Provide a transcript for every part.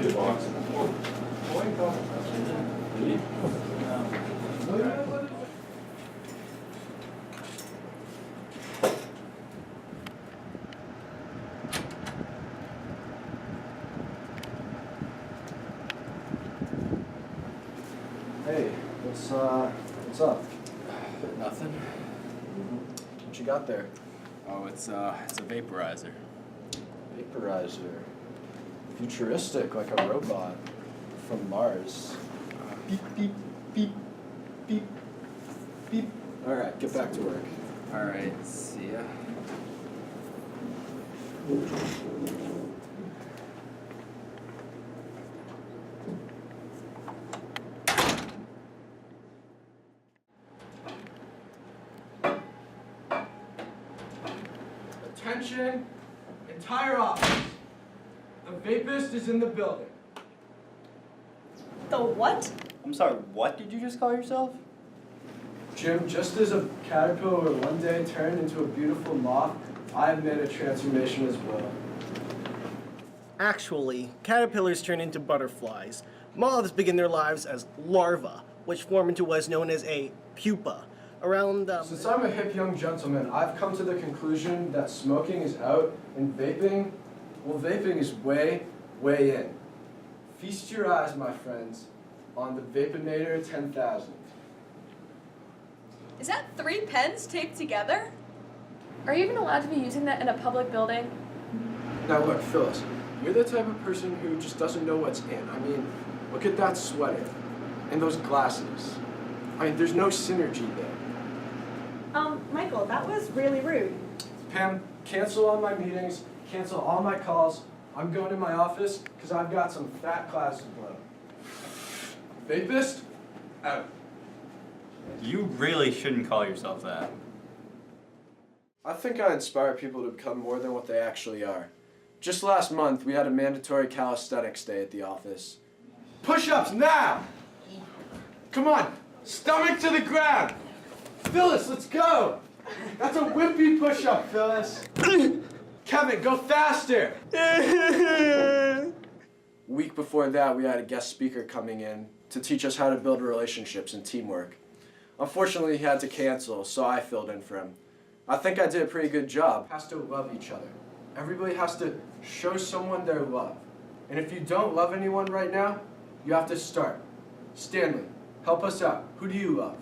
be a box. Hey, what's up? Nothing. What you got there? Oh, it's a vaporizer. Vaporizer. Futuristic, like a robot from Mars. Beep, beep, beep, beep, beep. All right, get back to work. All right, see ya. Attention, entire office. The Vapist is in the building. The what? I'm sorry, what did you just call yourself? Jim, just as a caterpillar will one day turn into a beautiful moth, I have made a transformation as well. Actually, caterpillars turn into butterflies. Moths begin their lives as larvae, which form into what is known as a pupa. Since I'm a hip young gentleman, I've come to the conclusion that smoking is out and vaping, well, vaping is way, way in. Feast your eyes, my friends, on the Vapinator 10,000. Is that 3 pens taped together? Are you even allowed to be using that in a public building? Now look, Phyllis, you're the type of person who just doesn't know what's in. I mean, look at that sweater and those glasses. I mean, there's no synergy there. Michael, that was really rude. Pam, cancel all my meetings, cancel all my calls. I'm going to my office because I've got some fat clouds to blow. Vapist? Out. You really shouldn't call yourself that. I think I inspire people to become more than what they actually are. Just last month, we had a mandatory calisthenics day at the office. Push-ups now! Come on, stomach to the ground! Phyllis, let's go! That's a wimpy push-up, Phyllis. Kevin, go faster! Week before that, we had a guest speaker coming in to teach us how to build relationships and teamwork. Unfortunately, he had to cancel, so I filled in for him. I think I did a pretty good job. Has to love each other. Everybody has to show someone their love. And if you don't love anyone right now, you have to start. Stanley, help us out. Who do you love?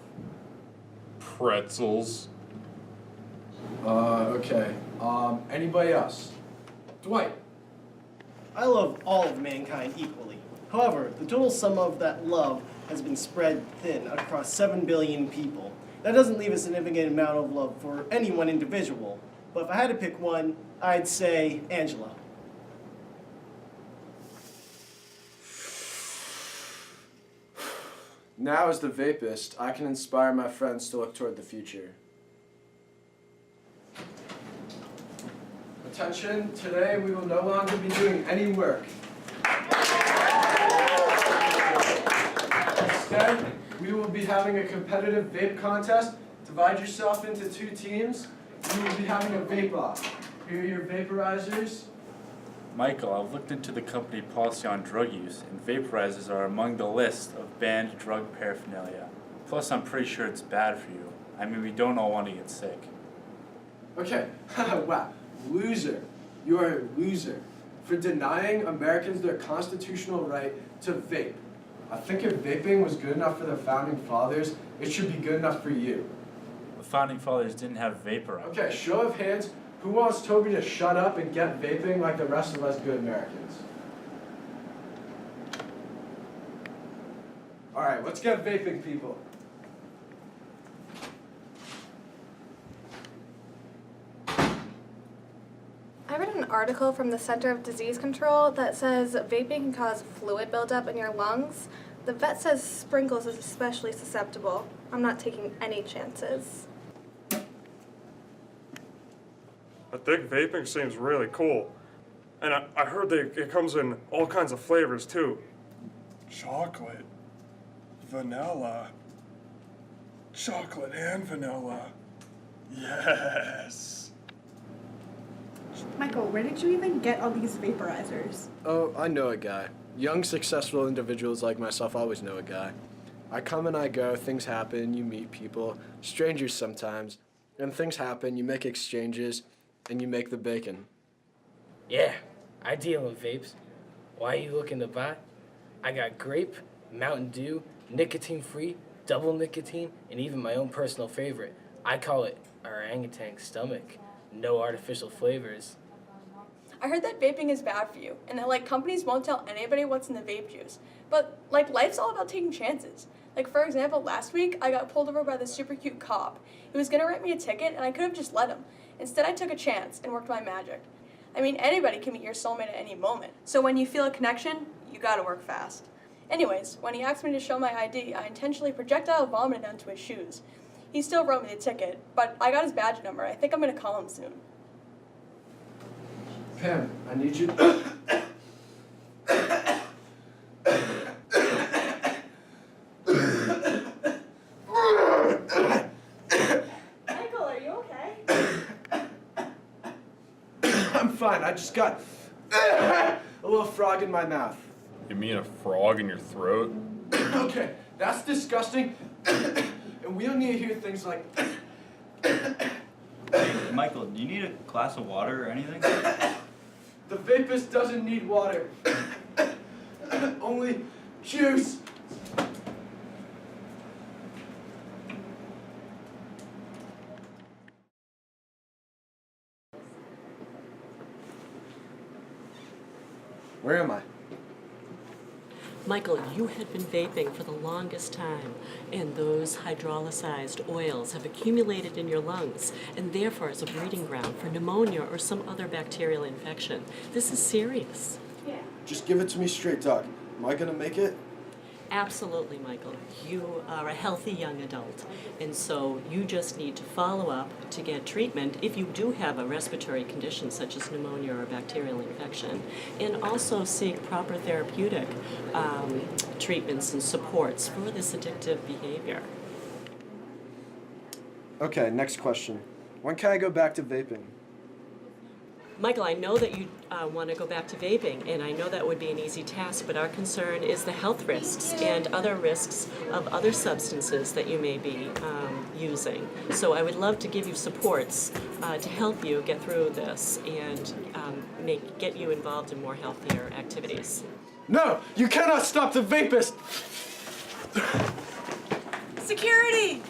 Pretzels. Okay. Anybody else? Dwight. I love all of mankind equally. However, the total sum of that love has been spread thin across 7 billion people. That doesn't leave a significant amount of love for any one individual. But if I had to pick one, I'd say Angela. Now as the Vapist, I can inspire my friends to look toward the future. Attention, today we will no longer be doing any work. Instead, we will be having a competitive vape contest. Divide yourself into 2 teams. You will be having a vape-off. Here are your vaporizers. Michael, I've looked into the company policy on drug use, and vaporizers are among the list of banned drug paraphernalia. Plus, I'm pretty sure it's bad for you. I mean, we don't all want to get sick. Okay, wow, loser. You are a loser for denying Americans their constitutional right to vape. I think if vaping was good enough for the Founding Fathers, it should be good enough for you. The Founding Fathers didn't have vaporizers. Okay, show of hands, who wants Toby to shut up and get vaping like the rest of us good Americans? All right, let's get vaping, people. I read an article from the Center of Disease Control that says vaping can cause fluid buildup in your lungs. The vet says sprinkles is especially susceptible. I'm not taking any chances. I think vaping seems really cool. And I heard it comes in all kinds of flavors too. Chocolate, vanilla, chocolate and vanilla. Yes. Michael, where did you even get all these vaporizers? Oh, I know a guy. Young, successful individuals like myself always know a guy. I come and I go, things happen, you meet people, strangers sometimes, and things happen, you make exchanges, and you make the bacon. Yeah, I deal in vapes. Why are you looking to buy? I got grape, Mountain Dew, nicotine-free, double nicotine, and even my own personal favorite. I call it orangutan stomach. No artificial flavors. I heard that vaping is bad for you, and that like companies won't tell anybody what's in the vape juice. But like life's all about taking chances. Like for example, last week I got pulled over by this super cute cop. He was gonna write me a ticket, and I could have just let him. Instead, I took a chance and worked my magic. I mean, anybody can meet your soulmate at any moment. So when you feel a connection, you gotta work fast. Anyways, when he asked me to show my ID, I intentionally projectile vomited onto his shoes. He still wrote me the ticket, but I got his badge number. I think I'm gonna call him soon. Pam, I need you. Michael, are you okay? I'm fine, I just got a little frog in my mouth. You mean a frog in your throat? Okay, that's disgusting. And we don't need to hear things like. Hey, Michael, do you need a glass of water or anything? The Vapist doesn't need water. Only juice. Where am I? Michael, you had been vaping for the longest time, and those hydrolyzed oils have accumulated in your lungs, and therefore is a breeding ground for pneumonia or some other bacterial infection. This is serious. Yeah. Just give it to me straight, Doc. Am I gonna make it? Absolutely, Michael. You are a healthy young adult, and so you just need to follow up to get treatment if you do have a respiratory condition such as pneumonia or bacterial infection, and also seek proper therapeutic treatments and supports for this addictive behavior. Okay, next question. When can I go back to vaping? Michael, I know that you want to go back to vaping, and I know that would be an easy task, but our concern is the health risks and other risks of other substances that you may be using. So I would love to give you supports to help you get through this and get you involved in more healthier activities. No! You cannot stop the Vapist! Security!